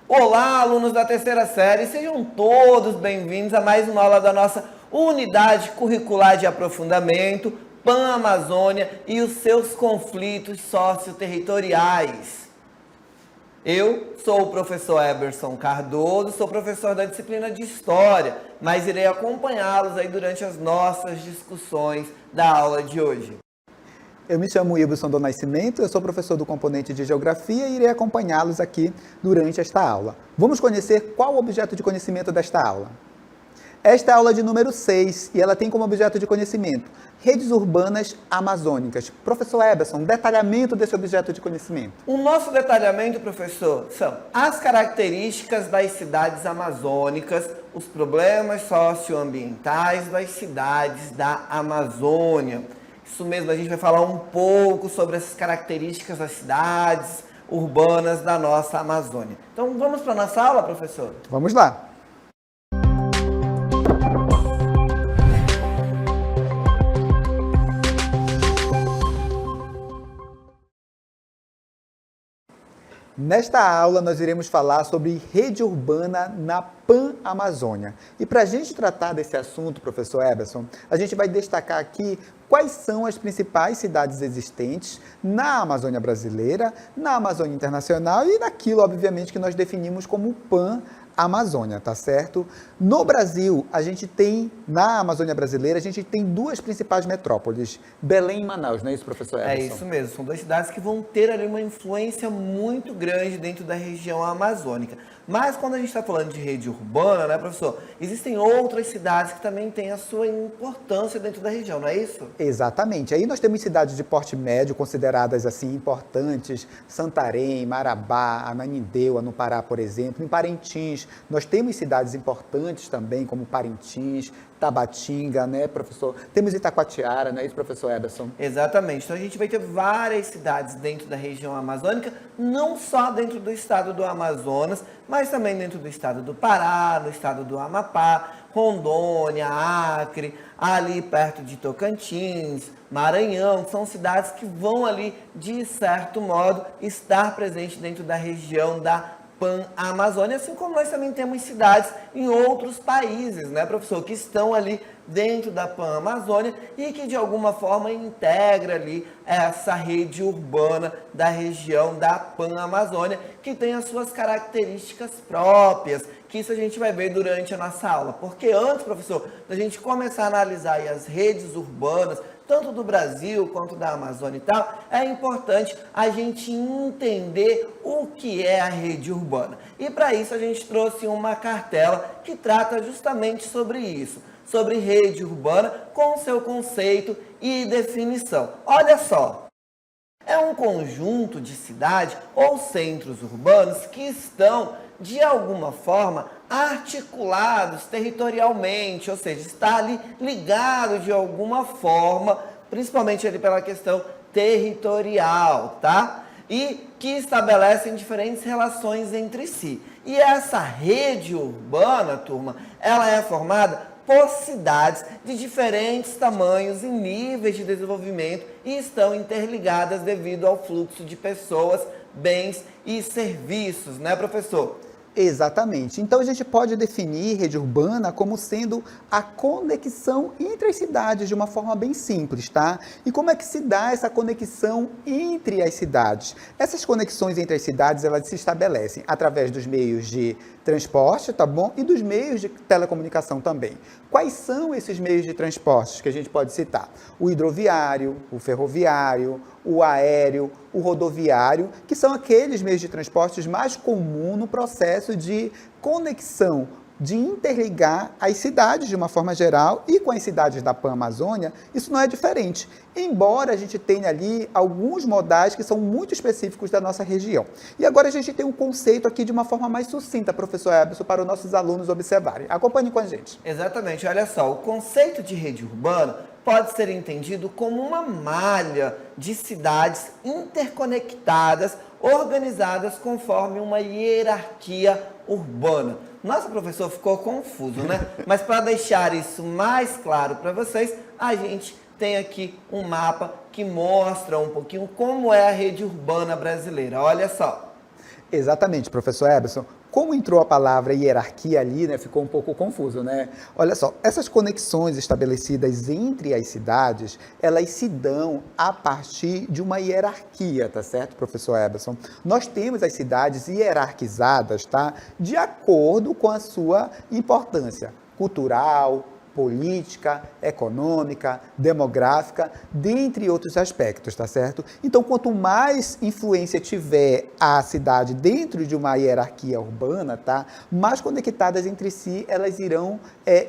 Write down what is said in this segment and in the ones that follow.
Olá, alunos da terceira série, sejam todos bem-vindos a mais uma aula da nossa unidade curricular de aprofundamento, Pan-Amazônia e os seus conflitos socioterritoriais. Eu sou o professor Eberson Cardoso, sou professor da disciplina de História, mas irei acompanhá-los aí durante as nossas discussões da aula de hoje. Eu me chamo Wilson do Nascimento, eu sou professor do componente de Geografia e irei acompanhá-los aqui durante esta aula. Vamos conhecer qual o objeto de conhecimento desta aula. Esta é a aula de número 6 e ela tem como objeto de conhecimento redes urbanas amazônicas. Professor Eberson, detalhamento desse objeto de conhecimento. O nosso detalhamento, professor, são as características das cidades amazônicas, os problemas socioambientais das cidades da Amazônia. Isso mesmo, a gente vai falar um pouco sobre essas características das cidades urbanas da nossa Amazônia. Então, vamos para a nossa aula, professor? Vamos lá. Nesta aula, nós iremos falar sobre rede urbana na Pan-Amazônia. E para a gente tratar desse assunto, professor Eberson, a gente vai destacar aqui quais são as principais cidades existentes na Amazônia brasileira, na Amazônia internacional e naquilo, obviamente, que nós definimos como Pan-Amazônia, tá certo? No Brasil, a gente tem, na Amazônia brasileira, a gente tem duas principais metrópoles, Belém e Manaus, não é isso, professor Eberson? É isso mesmo, são duas cidades que vão ter ali uma influência muito grande dentro da região amazônica. Mas quando a gente está falando de rede urbana, né, professor, existem outras cidades que também têm a sua importância dentro da região, não é isso? Exatamente. Aí nós temos cidades de porte médio, consideradas assim importantes, Santarém, Marabá, Ananindeua, no Pará, por exemplo. Em Parintins, nós temos cidades importantes também, como Parintins, Tabatinga, né, professor? Temos Itacoatiara, não é isso, professor Eberson? Exatamente. Então a gente vai ter várias cidades dentro da região amazônica, não só dentro do estado do Amazonas, mas também dentro do estado do Pará, no estado do Amapá, Rondônia, Acre, ali perto de Tocantins, Maranhão, são cidades que vão ali, de certo modo, estar presentes dentro da região da Pan-Amazônia, assim como nós também temos cidades em outros países, né, professor, que estão ali dentro da Pan-Amazônia e que de alguma forma integra ali essa rede urbana da região da Pan-Amazônia, que tem as suas características próprias, que isso a gente vai ver durante a nossa aula. Porque antes, professor, da gente começar a analisar aí as redes urbanas, tanto do Brasil quanto da Amazônia e tal, é importante a gente entender o que é a rede urbana. E para isso a gente trouxe uma cartela que trata justamente sobre isso, sobre rede urbana com seu conceito e definição. Olha só, é um conjunto de cidades ou centros urbanos que estão, de alguma forma, articulados territorialmente, ou seja, está ali ligado de alguma forma, principalmente ali pela questão territorial, tá? E que estabelecem diferentes relações entre si. E essa rede urbana, turma, ela é formada por cidades de diferentes tamanhos e níveis de desenvolvimento e estão interligadas devido ao fluxo de pessoas, bens e serviços, né, professor? Exatamente. Então a gente pode definir rede urbana como sendo a conexão entre as cidades de uma forma bem simples, tá? E como é que se dá essa conexão entre as cidades? Essas conexões entre as cidades, elas se estabelecem através dos meios de transporte, tá bom? E dos meios de telecomunicação também. Quais são esses meios de transporte que a gente pode citar? O hidroviário, o ferroviário, o aéreo, o rodoviário, que são aqueles meios de transportes mais comuns no processo de conexão, de interligar as cidades de uma forma geral e com as cidades da Pan-Amazônia, isso não é diferente. Embora a gente tenha ali alguns modais que são muito específicos da nossa região. E agora a gente tem um conceito aqui de uma forma mais sucinta, professor Eberson, para os nossos alunos observarem. Acompanhe com a gente. Exatamente, olha só, o conceito de rede urbana pode ser entendido como uma malha de cidades interconectadas organizadas conforme uma hierarquia urbana. Nossa, professor, ficou confuso, né? Mas para deixar isso mais claro para vocês, a gente tem aqui um mapa que mostra um pouquinho como é a rede urbana brasileira. Olha só. Exatamente, professor Eberson. Como entrou a palavra hierarquia ali, né, ficou um pouco confuso, né? Olha só, essas conexões estabelecidas entre as cidades, elas se dão a partir de uma hierarquia, tá certo, professor Eberson? Nós temos as cidades hierarquizadas, tá? De acordo com a sua importância cultural, política, econômica, demográfica, dentre outros aspectos, tá certo? Então, quanto mais influência tiver a cidade dentro de uma hierarquia urbana, tá? Mais conectadas entre si elas irão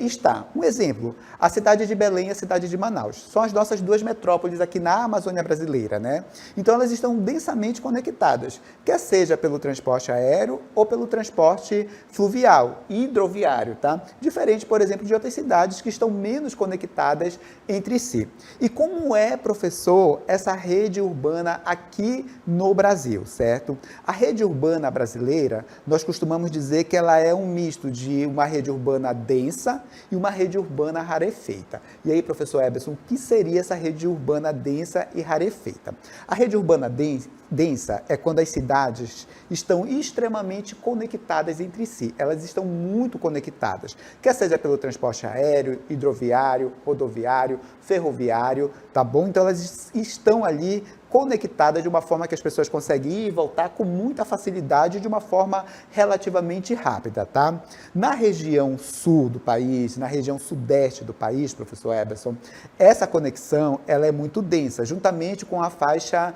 estar. Um exemplo, a cidade de Belém e a cidade de Manaus. São as nossas duas metrópoles aqui na Amazônia brasileira, né? Então, elas estão densamente conectadas, quer seja pelo transporte aéreo ou pelo transporte fluvial, hidroviário, tá? Diferente, por exemplo, de outras cidades que estão menos conectadas entre si. E como é, professor, essa rede urbana aqui no Brasil, certo? A rede urbana brasileira, nós costumamos dizer que ela é um misto de uma rede urbana densa e uma rede urbana rarefeita. E aí, professor Eberson, o que seria essa rede urbana densa e rarefeita? A rede urbana densa é quando as cidades estão extremamente conectadas entre si. Elas estão muito conectadas, quer seja pelo transporte aéreo, hidroviário, rodoviário, ferroviário, tá bom? Então elas estão ali conectadas de uma forma que as pessoas conseguem ir e voltar com muita facilidade, de uma forma relativamente rápida, tá? Na região sul do país, na região sudeste do país, professor Eberson, essa conexão ela é muito densa, juntamente com a faixa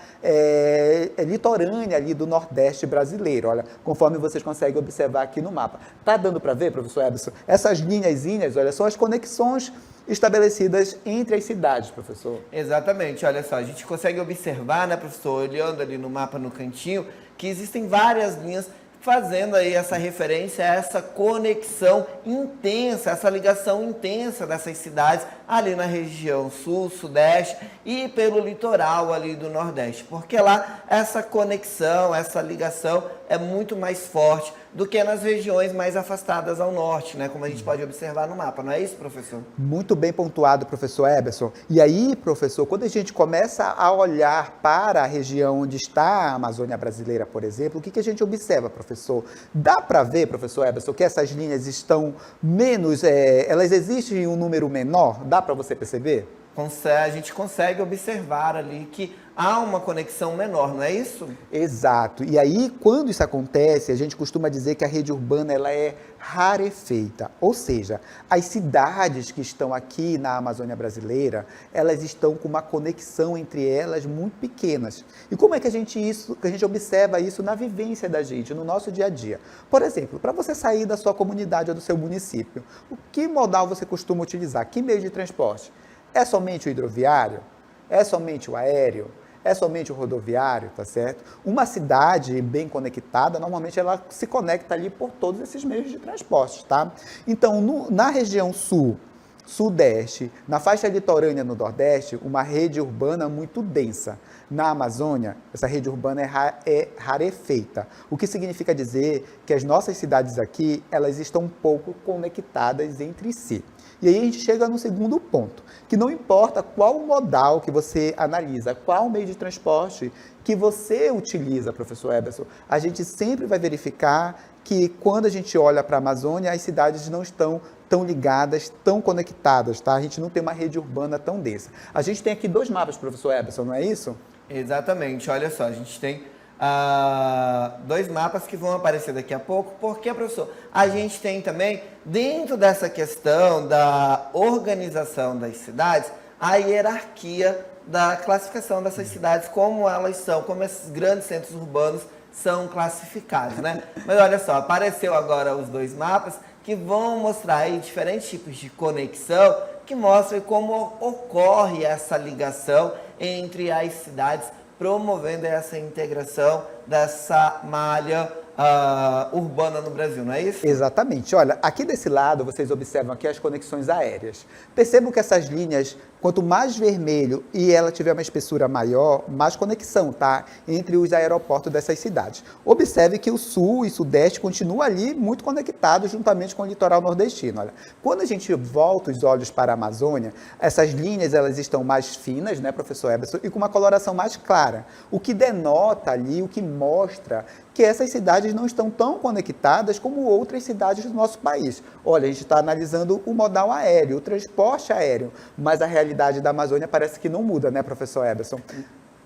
litorânea ali do Nordeste brasileiro, olha, conforme vocês conseguem observar aqui no mapa. Tá dando para ver, professor Eberson? Essas linhazinhas, olha, são as conexões estabelecidas entre as cidades, professor. Exatamente, olha só, a gente consegue observar, né, professor, olhando ali no mapa no cantinho, que existem várias linhas fazendo aí essa referência a essa conexão intensa, essa ligação intensa dessas cidades ali na região sul, sudeste e pelo litoral ali do nordeste, porque lá essa conexão, essa ligação é muito mais forte do que nas regiões mais afastadas ao norte, né? Como a gente pode observar no mapa, não é isso, professor? Muito bem pontuado, professor Eberson. E aí, professor, quando a gente começa a olhar para a região onde está a Amazônia brasileira, por exemplo, o que a gente observa, professor? Dá para ver, professor Eberson, que essas linhas estão menos, elas existem em um número menor? Dá para você perceber? A gente consegue observar ali que há uma conexão menor, não é isso? Exato. E aí, quando isso acontece, a gente costuma dizer que a rede urbana ela é rarefeita. Ou seja, as cidades que estão aqui na Amazônia brasileira, elas estão com uma conexão entre elas muito pequenas. E como é que a gente observa isso na vivência da gente, no nosso dia a dia? Por exemplo, para você sair da sua comunidade ou do seu município, o que modal você costuma utilizar? Que meio de transporte? É somente o hidroviário? É somente o aéreo? É somente o rodoviário, tá certo? Uma cidade bem conectada, normalmente ela se conecta ali por todos esses meios de transporte, tá? Então, na região sul, sudeste, na faixa litorânea no nordeste, uma rede urbana muito densa. Na Amazônia, essa rede urbana é rarefeita, o que significa dizer que as nossas cidades aqui, elas estão um pouco conectadas entre si. E aí a gente chega no segundo ponto, que não importa qual modal que você analisa, qual meio de transporte que você utiliza, professor Eberson, a gente sempre vai verificar que quando a gente olha para a Amazônia, as cidades não estão tão ligadas, tão conectadas, tá? A gente não tem uma rede urbana tão densa. A gente tem aqui dois mapas, professor Eberson, não é isso? Exatamente, olha só, a gente tem dois mapas que vão aparecer daqui a pouco, porque, professor, a gente tem também, dentro dessa questão da organização das cidades, a hierarquia da classificação dessas cidades, como elas são, como esses grandes centros urbanos são classificados, né? Mas olha só, apareceu agora os dois mapas que vão mostrar aí diferentes tipos de conexão, que mostram como ocorre essa ligação entre as cidades, promovendo essa integração dessa malha urbana no Brasil, não é isso? Exatamente. Olha, aqui desse lado, vocês observam aqui as conexões aéreas. Percebam que essas linhas, quanto mais vermelho e ela tiver uma espessura maior, mais conexão, tá? Entre os aeroportos dessas cidades. Observe que o sul e sudeste continuam ali muito conectados juntamente com o litoral nordestino. Olha, quando a gente volta os olhos para a Amazônia, essas linhas elas estão mais finas, né, professor Eberson, e com uma coloração mais clara. O que denota ali, o que mostra que essas cidades não estão tão conectadas como outras cidades do nosso país. Olha, a gente está analisando o modal aéreo, o transporte aéreo, mas a realidade da Amazônia parece que não muda, né, professor Eberson?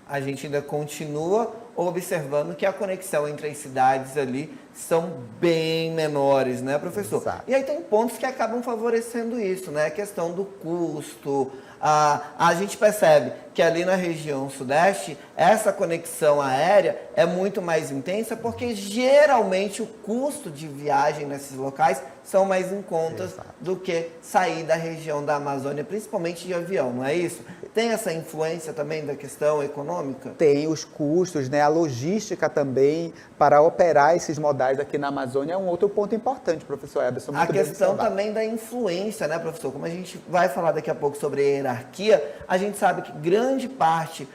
A gente ainda continua observando que a conexão entre as cidades ali são bem menores, né, professor? Exato. E aí tem pontos que acabam favorecendo isso, né? A questão do custo. A gente percebe que ali na região sudeste, essa conexão aérea é muito mais intensa porque geralmente o custo de viagem nesses locais são mais em contas do que sair da região da Amazônia, principalmente de avião, não é isso? Tem essa influência também da questão econômica? Tem os custos, né? A logística também para operar esses modais aqui na Amazônia é um outro ponto importante, professor Eberson. A questão também da influência, né, professor? Como a gente vai falar daqui a pouco sobre a hierarquia, a gente sabe que grande parte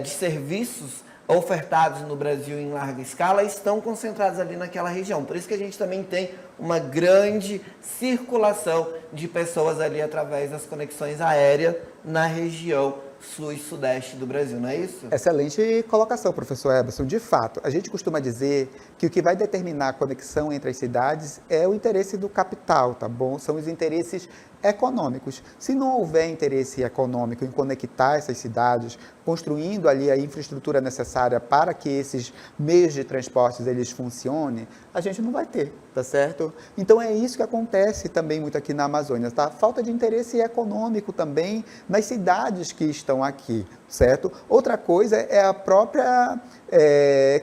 de serviços ofertados no Brasil em larga escala estão concentrados ali naquela região. Por isso que a gente também tem uma grande circulação de pessoas ali através das conexões aéreas na região sul e sudeste do Brasil, não é isso? Excelente colocação, professor Eberson. De fato, a gente costuma dizer que o que vai determinar a conexão entre as cidades é o interesse do capital, tá bom? São os interesses econômicos. Se não houver interesse econômico em conectar essas cidades, construindo ali a infraestrutura necessária para que esses meios de transportes eles funcionem, a gente não vai ter, tá certo? Então é isso que acontece também muito aqui na Amazônia, tá? Falta de interesse econômico também nas cidades que estão aqui, certo? Outra coisa é a própria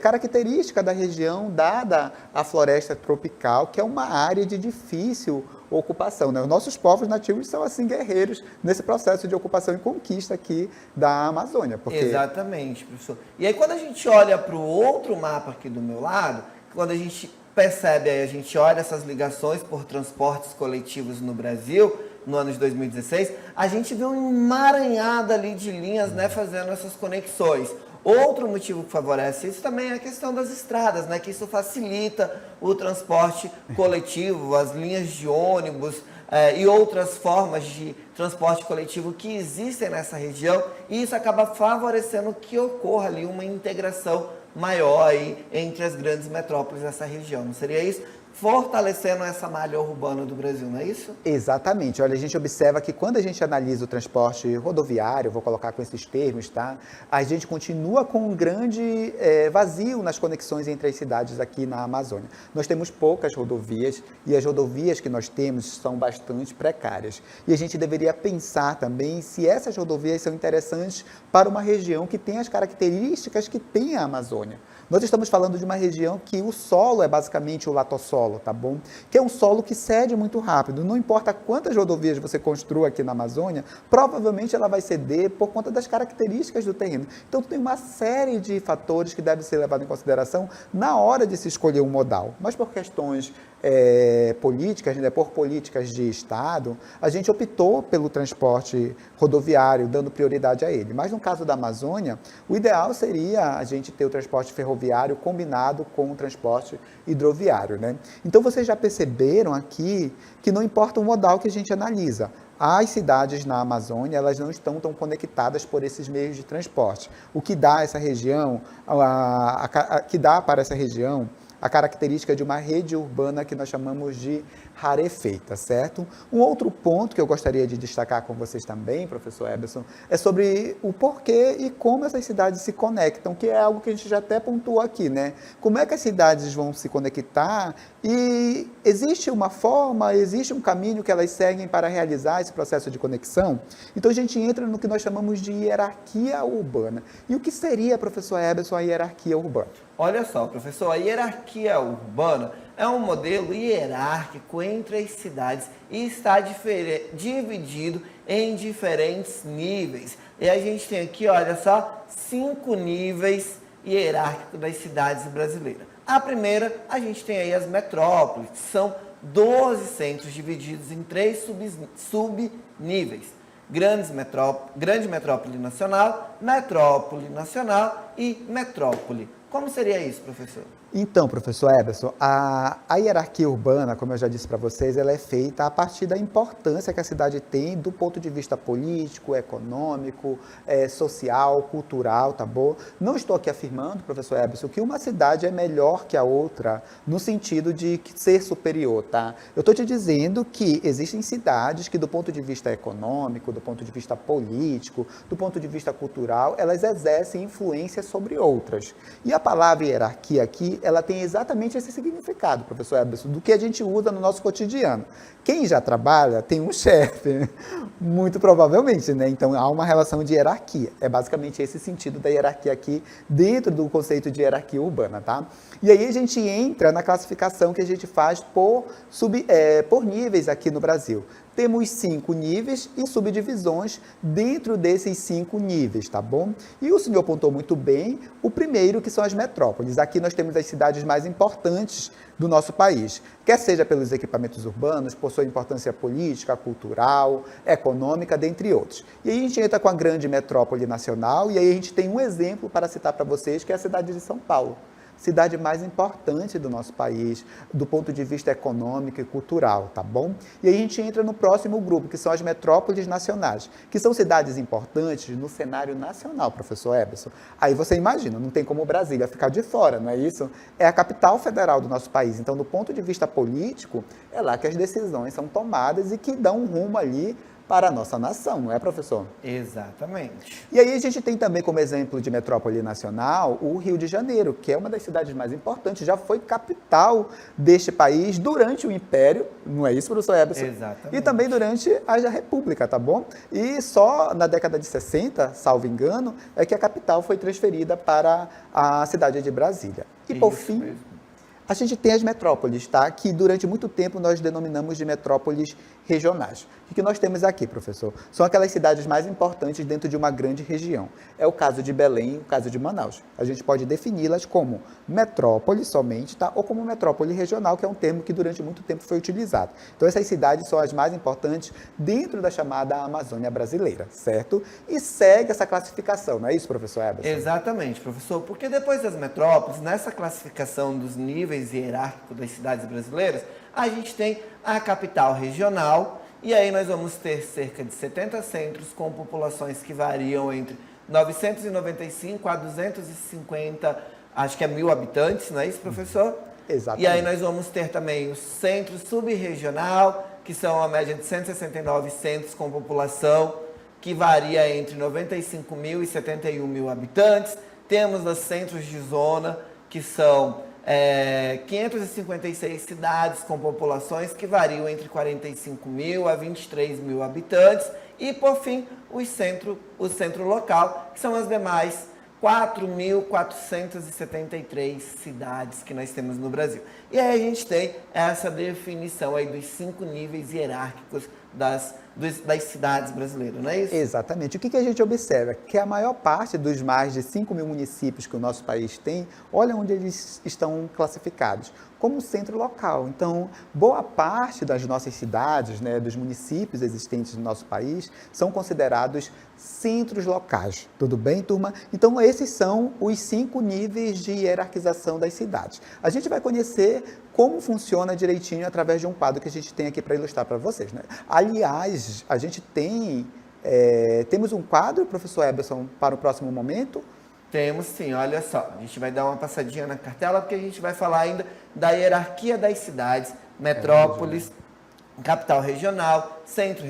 característica da região, dada a floresta tropical, que é uma área de difícil ocupação, né? Os nossos povos nativos são assim guerreiros nesse processo de ocupação e conquista aqui da Amazônia. Porque... Exatamente, professor. E aí quando a gente olha para o outro mapa aqui do meu lado, quando a gente percebe, aí a gente olha essas ligações por transportes coletivos no Brasil, no ano de 2016, a gente vê um emaranhado ali de linhas, né, fazendo essas conexões. Outro motivo que favorece isso também é a questão das estradas, né, que isso facilita o transporte coletivo, as linhas de ônibus e outras formas de transporte coletivo que existem nessa região, e isso acaba favorecendo que ocorra ali uma integração maior aí entre as grandes metrópoles dessa região, não seria isso? Fortalecendo essa malha urbana do Brasil, não é isso? Exatamente. Olha, a gente observa que quando a gente analisa o transporte rodoviário, vou colocar com esses termos, tá? A gente continua com um grande vazio nas conexões entre as cidades aqui na Amazônia. Nós temos poucas rodovias e as rodovias que nós temos são bastante precárias. E a gente deveria pensar também se essas rodovias são interessantes para uma região que tem as características que tem a Amazônia. Nós estamos falando de uma região que o solo é basicamente o latossolo, tá bom? Que é um solo que cede muito rápido. Não importa quantas rodovias você construa aqui na Amazônia, provavelmente ela vai ceder por conta das características do terreno. Então, tem uma série de fatores que devem ser levados em consideração na hora de se escolher um modal. Mas por questões políticas, né, por políticas de Estado, a gente optou pelo transporte rodoviário, dando prioridade a ele. Mas no caso da Amazônia, o ideal seria a gente ter o transporte ferroviário combinado com o transporte hidroviário, né? Então vocês já perceberam aqui que não importa o modal que a gente analisa, as cidades na Amazônia, elas não estão tão conectadas por esses meios de transporte. O que dá a essa região, que dá para essa região a característica de uma rede urbana que nós chamamos de rarefeita, certo? Um outro ponto que eu gostaria de destacar com vocês também, professor Eberson, é sobre o porquê e como essas cidades se conectam, que é algo que a gente já até pontuou aqui, né? Como é que as cidades vão se conectar e existe uma forma, existe um caminho que elas seguem para realizar esse processo de conexão? Então a gente entra no que nós chamamos de hierarquia urbana. E o que seria, professor Eberson, a hierarquia urbana? Olha só, professor, a hierarquia urbana é um modelo hierárquico entre as cidades e está dividido em diferentes níveis. E a gente tem aqui, olha só, 5 níveis hierárquicos das cidades brasileiras. A primeira, a gente tem aí as metrópoles, que são 12 centros divididos em 3 subníveis. Grande metrópole nacional e metrópole. Como seria isso, professor? Então, professor Eberson, a hierarquia urbana, como eu já disse para vocês, ela é feita a partir da importância que a cidade tem do ponto de vista político, econômico, social, cultural, tá bom? Não estou aqui afirmando, professor Eberson, que uma cidade é melhor que a outra no sentido de ser superior, tá? Eu estou te dizendo que existem cidades que do ponto de vista econômico, do ponto de vista político, do ponto de vista cultural, elas exercem influência sobre outras. E a palavra hierarquia aqui, ela tem exatamente esse significado, professor Eberson, do que a gente usa no nosso cotidiano. Quem já trabalha tem um chefe, muito provavelmente, né? Então há uma relação de hierarquia. É basicamente esse sentido da hierarquia aqui dentro do conceito de hierarquia urbana, tá? E aí a gente entra na classificação que a gente faz por níveis aqui no Brasil. Temos 5 níveis e subdivisões dentro desses 5 níveis, tá bom? E o senhor apontou muito bem o primeiro, que são as metrópoles. Aqui nós temos as cidades mais importantes do nosso país, quer seja pelos equipamentos urbanos, por sua importância política, cultural, econômica, dentre outros. E aí a gente entra com a grande metrópole nacional, e aí a gente tem um exemplo para citar para vocês, que é a cidade de São Paulo. Cidade mais importante do nosso país, do ponto de vista econômico e cultural, tá bom? E aí a gente entra no próximo grupo, que são as metrópoles nacionais, que são cidades importantes no cenário nacional, professor Eberson. Aí você imagina, não tem como Brasília ficar de fora, não é isso? É a capital federal do nosso país, então do ponto de vista político, é lá que as decisões são tomadas e que dão um rumo ali para a nossa nação, não é, professor? Exatamente. E aí a gente tem também como exemplo de metrópole nacional o Rio de Janeiro, que é uma das cidades mais importantes, já foi capital deste país durante o Império, não é isso, professor Eberson? Exatamente. E também durante a República, tá bom? E só na década de 60, salvo engano, é que a capital foi transferida para a cidade de Brasília. E por fim, mesmo. a gente tem as metrópoles, tá? Que durante muito tempo nós denominamos de metrópoles regionais. O que nós temos aqui, professor? São aquelas cidades mais importantes dentro de uma grande região. É o caso de Belém e o caso de Manaus. A gente pode defini-las como metrópole somente, tá? Ou como metrópole regional, que é um termo que durante muito tempo foi utilizado. Então essas cidades são as mais importantes dentro da chamada Amazônia brasileira, certo? E segue essa classificação, não é isso, professor Eberson? Exatamente, professor, porque depois das metrópoles, nessa classificação dos níveis hierárquicos das cidades brasileiras, a gente tem a capital regional, e aí nós vamos ter cerca de 70 centros com populações que variam entre 995 a 250, acho que é 1.000 habitantes, não é isso, professor? Exatamente. E aí nós vamos ter também o centro subregional, que são a média de 169 centros com população que varia entre 95 mil e 71 mil habitantes. Temos os centros de zona, que são 556 cidades com populações que variam entre 45 mil a 23 mil habitantes. E, por fim, o centro local, que são as demais 4.473 cidades que nós temos no Brasil. E aí a gente tem essa definição aí dos 5 níveis hierárquicos das cidades brasileiras, não é isso? Exatamente. O que a gente observa? Que a maior parte dos mais de 5 mil municípios que o nosso país tem, olha onde eles estão classificados, como centro local. Então, boa parte das nossas cidades, né, dos municípios existentes no nosso país, são considerados centros locais. Tudo bem, turma? Então, esses são os 5 níveis de hierarquização das cidades. A gente vai conhecer como funciona direitinho através de um quadro que a gente tem aqui para ilustrar para vocês, né? Aliás, a gente temos um quadro, professor Eberson, para o próximo momento? Temos sim, olha só, a gente vai dar uma passadinha na cartela porque a gente vai falar ainda da hierarquia das cidades, metrópoles, capital regional, centro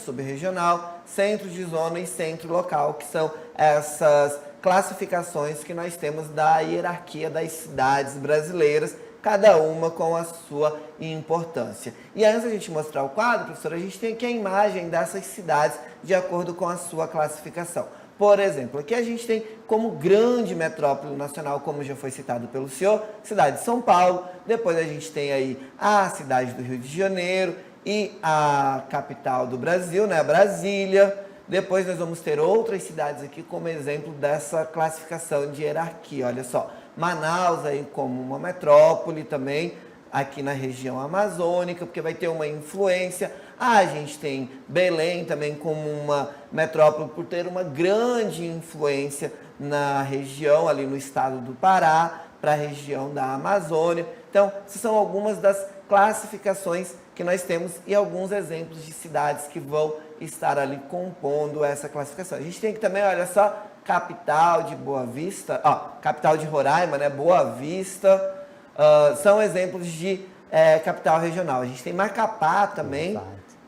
subregional, centro de zona e centro local, que são essas classificações que nós temos da hierarquia das cidades brasileiras, cada uma com a sua importância. E antes da gente mostrar o quadro, professor, a gente tem aqui a imagem dessas cidades de acordo com a sua classificação. Por exemplo, aqui a gente tem como grande metrópole nacional, como já foi citado pelo senhor, cidade de São Paulo. Depois a gente tem aí a cidade do Rio de Janeiro e a capital do Brasil, né, Brasília. Depois nós vamos ter outras cidades aqui como exemplo dessa classificação de hierarquia. Olha só, Manaus aí como uma metrópole também, aqui na região amazônica, porque vai ter uma influência. A gente tem Belém também como uma metrópole por ter uma grande influência na região, ali no estado do Pará, para a região da Amazônia. Então, essas são algumas das classificações que nós temos e alguns exemplos de cidades que vão estar ali compondo essa classificação. A gente tem que também, olha só, capital de Boa Vista, capital de Roraima, né, Boa Vista, são exemplos de capital regional. A gente tem Macapá também,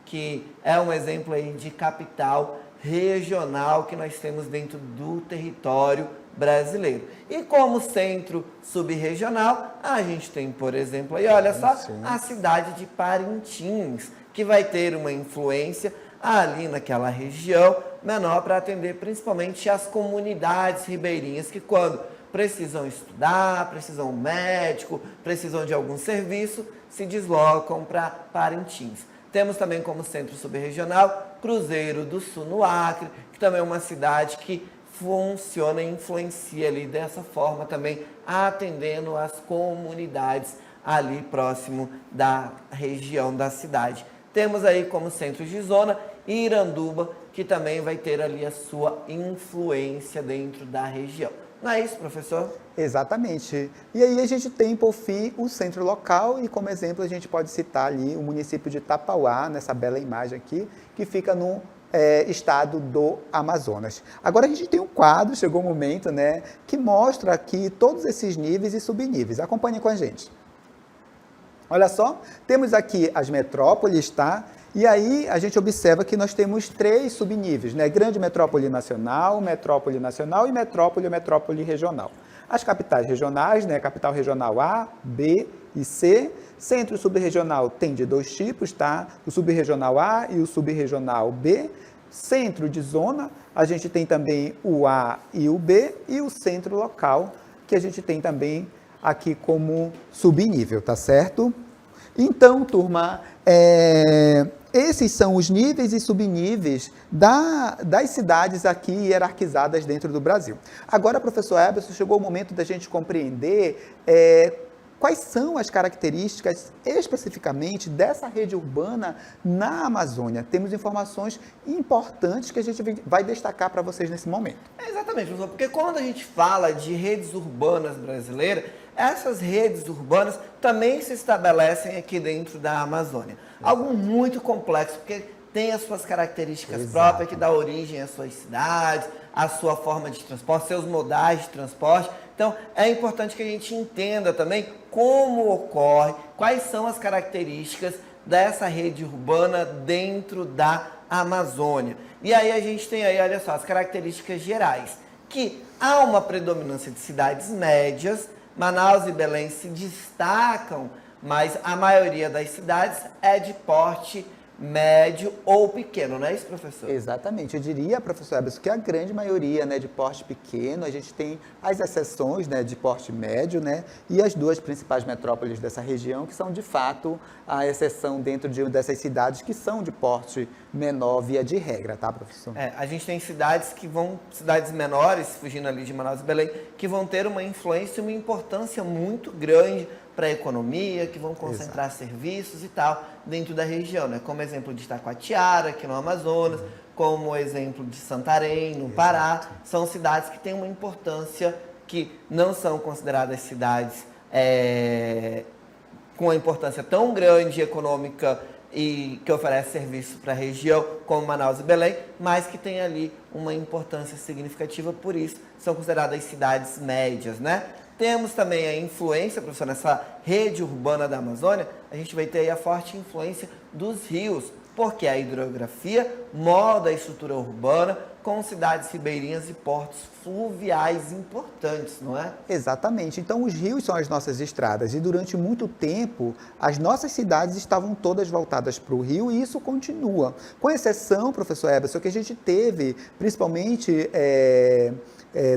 que é um exemplo aí de capital regional que nós temos dentro do território brasileiro. E como centro subregional, a gente tem, por exemplo, aí, olha só, a cidade de Parintins, que vai ter uma influência ali naquela região menor para atender principalmente as comunidades ribeirinhas que quando precisam estudar, precisam de um médico, precisam de algum serviço, se deslocam para Parintins. Temos também como centro subregional Cruzeiro do Sul, no Acre, que também é uma cidade que funciona e influencia ali dessa forma também, atendendo as comunidades ali próximo da região da cidade. Temos aí como centro de zona Iranduba, que também vai ter ali a sua influência dentro da região. Não é isso, professor? Exatamente. E aí a gente tem, por fim, o centro local e como exemplo a gente pode citar ali o município de Tapauá, nessa bela imagem aqui, que fica no estado do Amazonas. Agora a gente tem um quadro, chegou o momento, né, que mostra aqui todos esses níveis e subníveis. Acompanhe com a gente. Olha só, temos aqui as metrópoles, tá? E aí a gente observa que nós temos 3 subníveis, né? Grande metrópole nacional e metrópole regional. As capitais regionais, né? Capital regional A, B e C. Centro subregional tem de 2 tipos, tá? O subregional A e o subregional B. Centro de zona, a gente tem também o A e o B. E o centro local, que a gente tem também aqui como subnível, tá certo? Então, turma, esses são os níveis e subníveis das cidades aqui hierarquizadas dentro do Brasil. Agora, professor Eberson, chegou o momento da gente compreender quais são as características especificamente dessa rede urbana na Amazônia. Temos informações importantes que a gente vai destacar para vocês nesse momento. Exatamente, professor, porque quando a gente fala de redes urbanas brasileiras, essas redes urbanas também se estabelecem aqui dentro da Amazônia. Algo muito complexo, porque tem as suas características próprias, que dá origem às suas cidades, à sua forma de transporte, seus modais de transporte. Então, é importante que a gente entenda também como ocorre, quais são as características dessa rede urbana dentro da Amazônia. E aí a gente tem aí, olha só, as características gerais, que há uma predominância de cidades médias, Manaus e Belém se destacam, mas a maioria das cidades é de porte médio ou pequeno, não é isso, professor? Exatamente. Eu diria, professor Eberson, que a grande maioria, né, de porte pequeno, a gente tem as exceções, né, de porte médio, né, e as 2 principais metrópoles dessa região, que são, de fato, a exceção dentro dessas cidades que são de porte menor via de regra, tá, professor? A gente tem cidades cidades menores, fugindo ali de Manaus e Belém, que vão ter uma influência e uma importância muito grande para a economia, que vão concentrar serviços e tal dentro da região, né? Como exemplo de Itacoatiara, aqui no Amazonas, como exemplo de Santarém, no Pará. São cidades que têm uma importância que não são consideradas cidades com uma importância tão grande econômica e que oferece serviço para a região, como Manaus e Belém, mas que tem ali uma importância significativa, por isso são consideradas cidades médias, né? Temos também a influência, professor, nessa rede urbana da Amazônia, a gente vai ter aí a forte influência dos rios, porque a hidrografia molda a estrutura urbana com cidades ribeirinhas e portos fluviais importantes, não é? Exatamente. Então, os rios são as nossas estradas e durante muito tempo as nossas cidades estavam todas voltadas para o rio e isso continua. Com exceção, professor Eberson, que a gente teve, principalmente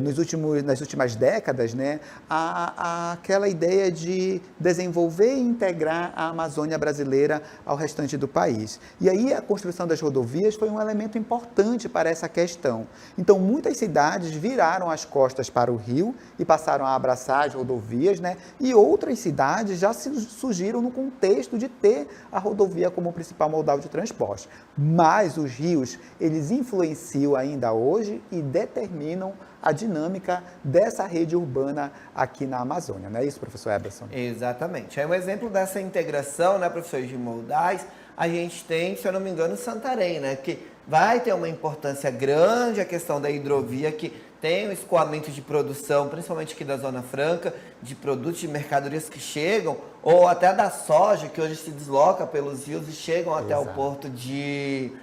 nas últimas décadas, né, aquela ideia de desenvolver e integrar a Amazônia brasileira ao restante do país. E aí a construção das rodovias foi um elemento importante para essa questão. Então, muitas cidades viraram as costas para o rio e passaram a abraçar as rodovias, né, e outras cidades já surgiram no contexto de ter a rodovia como principal modal de transporte. Mas os rios, eles influenciam ainda hoje e determinam a dinâmica dessa rede urbana aqui na Amazônia. Não é isso, professor Eberson? Exatamente. É um exemplo dessa integração, né, professor, de modais. A gente tem, se eu não me engano, Santarém, né, que vai ter uma importância grande a questão da hidrovia, que tem um escoamento de produção, principalmente aqui da Zona Franca, de produtos, de mercadorias que chegam, ou até da soja, que hoje se desloca pelos rios e chegam até o porto de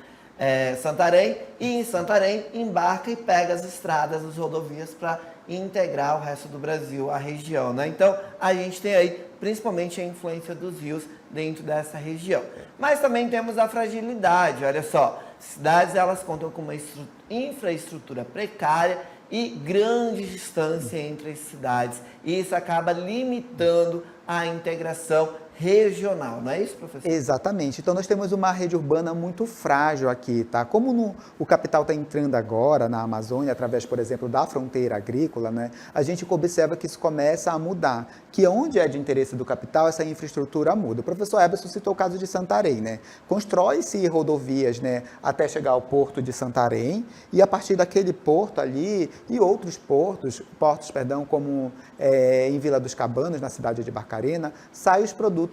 Santarém, e em Santarém embarca e pega as estradas, as rodovias para integrar o resto do Brasil, a região, né? Então, a gente tem aí, principalmente, a influência dos rios dentro dessa região. Mas também temos a fragilidade, olha só, cidades elas contam com uma infraestrutura precária e grande distância entre as cidades. E isso acaba limitando a integração regional, não é isso, professor? Exatamente. Então, nós temos uma rede urbana muito frágil aqui, tá? Como o capital está entrando agora na Amazônia, através, por exemplo, da fronteira agrícola, né? A gente observa que isso começa a mudar, que onde é de interesse do capital, essa infraestrutura muda. O professor Eberson citou o caso de Santarém, né? Constrói-se rodovias, né, até chegar ao porto de Santarém, e a partir daquele porto ali, e outros portos, como em Vila dos Cabanos, na cidade de Barcarena, saem os produtos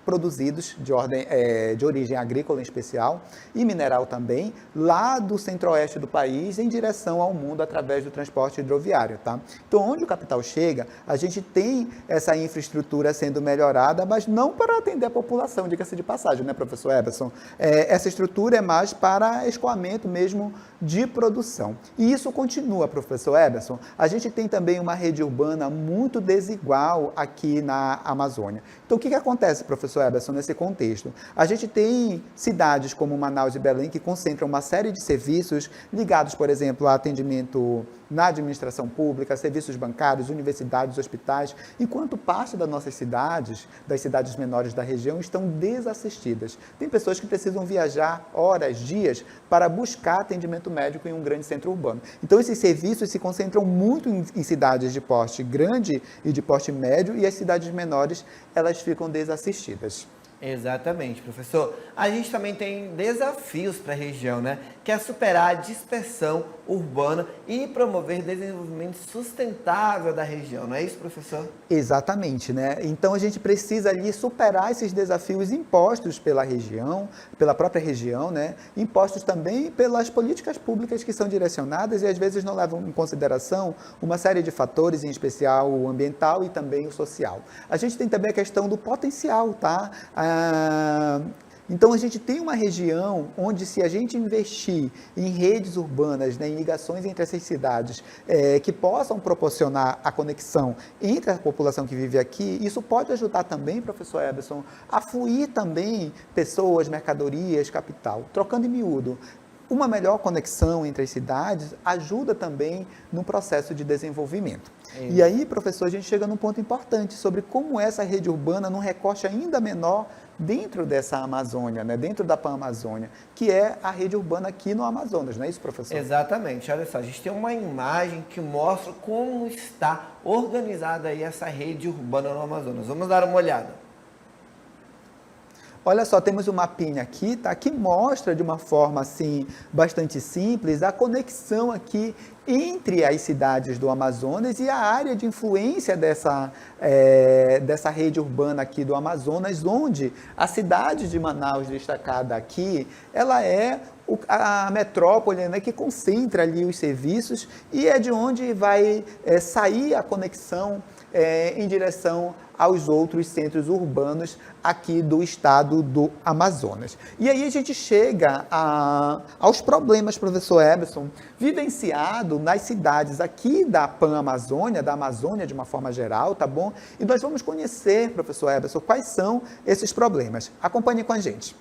produzidos de origem agrícola em especial e mineral também, lá do centro-oeste do país em direção ao mundo através do transporte hidroviário, tá? Então, onde o capital chega, a gente tem essa infraestrutura sendo melhorada, mas não para atender a população, diga-se de passagem, né, professor Eberson? Essa estrutura é mais para escoamento mesmo de produção. E isso continua, professor Eberson. A gente tem também uma rede urbana muito desigual aqui na Amazônia. Então, o que acontece, professor Eberson, nesse contexto? A gente tem cidades como Manaus e Belém que concentram uma série de serviços ligados, por exemplo, a atendimento na administração pública, serviços bancários, universidades, hospitais, enquanto parte das nossas cidades, das cidades menores da região, estão desassistidas. Tem pessoas que precisam viajar horas, dias, para buscar atendimento médico em um grande centro urbano. Então, esses serviços se concentram muito em cidades de porte grande e de porte médio, e as cidades menores, elas ficam desassistidas. Exatamente, professor. A gente também tem desafios para a região, né? Que é superar a dispersão urbana e promover desenvolvimento sustentável da região, não é isso, professor? Exatamente, né? Então a gente precisa ali superar esses desafios impostos pela região, pela própria região, né? Impostos também pelas políticas públicas que são direcionadas e às vezes não levam em consideração uma série de fatores, em especial o ambiental e também o social. A gente tem também a questão do potencial, tá? Então, a gente tem uma região onde, se a gente investir em redes urbanas, né, em ligações entre essas cidades, que possam proporcionar a conexão entre a população que vive aqui, isso pode ajudar também, professor Eberson, a fluir também pessoas, mercadorias, capital. Trocando em miúdo, uma melhor conexão entre as cidades ajuda também no processo de desenvolvimento. E aí, professor, a gente chega num ponto importante sobre como essa rede urbana, num recorte ainda menor, dentro dessa Amazônia, né, dentro da Pan-Amazônia, que é a rede urbana aqui no Amazonas, não é isso, professor? Exatamente. Olha só, a gente tem uma imagem que mostra como está organizada aí essa rede urbana no Amazonas. Vamos dar uma olhada. Olha só, temos um mapinha aqui, tá? Que mostra de uma forma assim bastante simples a conexão aqui entre as cidades do Amazonas e a área de influência dessa rede urbana aqui do Amazonas, onde a cidade de Manaus, destacada aqui, ela é a metrópole, né, que concentra ali os serviços e é de onde vai sair a conexão em direção aos outros centros urbanos aqui do estado do Amazonas. E aí a gente chega aos problemas, professor Eberson, vivenciado nas cidades aqui da Pan-Amazônia, da Amazônia de uma forma geral, tá bom? E nós vamos conhecer, professor Eberson, quais são esses problemas. Acompanhe com a gente.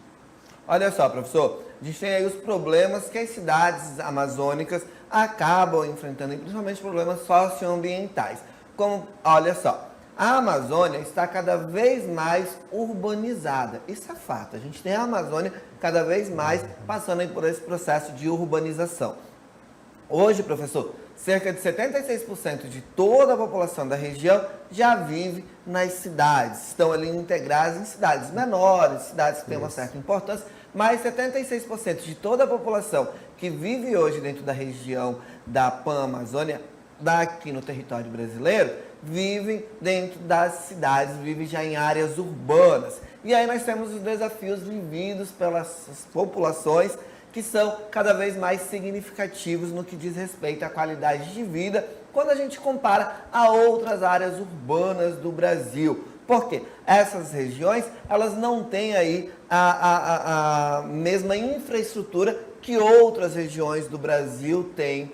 Olha só, professor, a gente tem aí os problemas que as cidades amazônicas acabam enfrentando principalmente problemas socioambientais. Como, olha só, a Amazônia está cada vez mais urbanizada. Isso é fato. A gente tem a Amazônia cada vez mais passando aí por esse processo de urbanização. Hoje, professor, cerca de 76% de toda a população da região já vive nas cidades. Estão ali integradas em cidades menores, cidades que têm uma certa importância, mas 76% de toda a população que vive hoje dentro da região da Pan-Amazônia, daqui no território brasileiro, vivem dentro das cidades, vivem já em áreas urbanas. E aí nós temos os desafios vividos pelas populações que são cada vez mais significativos no que diz respeito à qualidade de vida quando a gente compara a outras áreas urbanas do Brasil. Porque essas regiões, elas não têm aí a mesma infraestrutura que outras regiões do Brasil têm,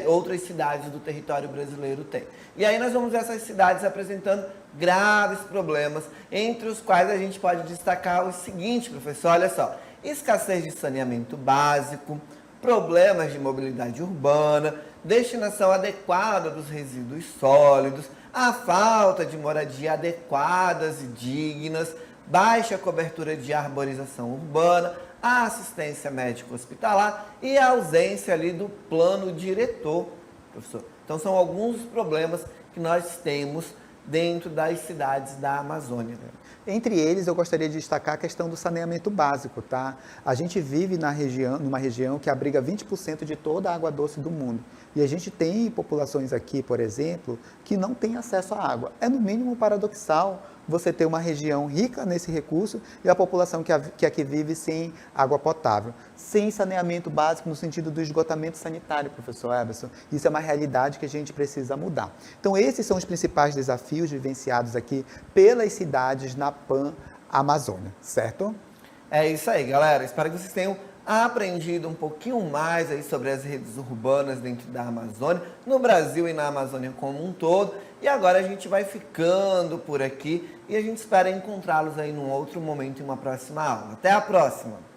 outras cidades do território brasileiro têm. E aí nós vamos ver essas cidades apresentando graves problemas, entre os quais a gente pode destacar o seguinte, professor, olha só: escassez de saneamento básico, problemas de mobilidade urbana, destinação adequada dos resíduos sólidos, a falta de moradia adequadas e dignas, baixa cobertura de arborização urbana, a assistência médico-hospitalar e a ausência ali do plano diretor, professor. Então são alguns dos problemas que nós temos dentro das cidades da Amazônia. Entre eles, eu gostaria de destacar a questão do saneamento básico, tá? A gente vive numa região que abriga 20% de toda a água doce do mundo. E a gente tem populações aqui, por exemplo, que não têm acesso à água. É no mínimo paradoxal você ter uma região rica nesse recurso e a população que aqui vive sem água potável, sem saneamento básico no sentido do esgotamento sanitário, professor Everson. Isso é uma realidade que a gente precisa mudar. Então, esses são os principais desafios vivenciados aqui pelas cidades na Pan-Amazônia, certo? É isso aí, galera. Espero que vocês tenham aprendido um pouquinho mais aí sobre as redes urbanas dentro da Amazônia, no Brasil e na Amazônia como um todo. E agora a gente vai ficando por aqui e a gente espera encontrá-los aí num outro momento em uma próxima aula. Até a próxima!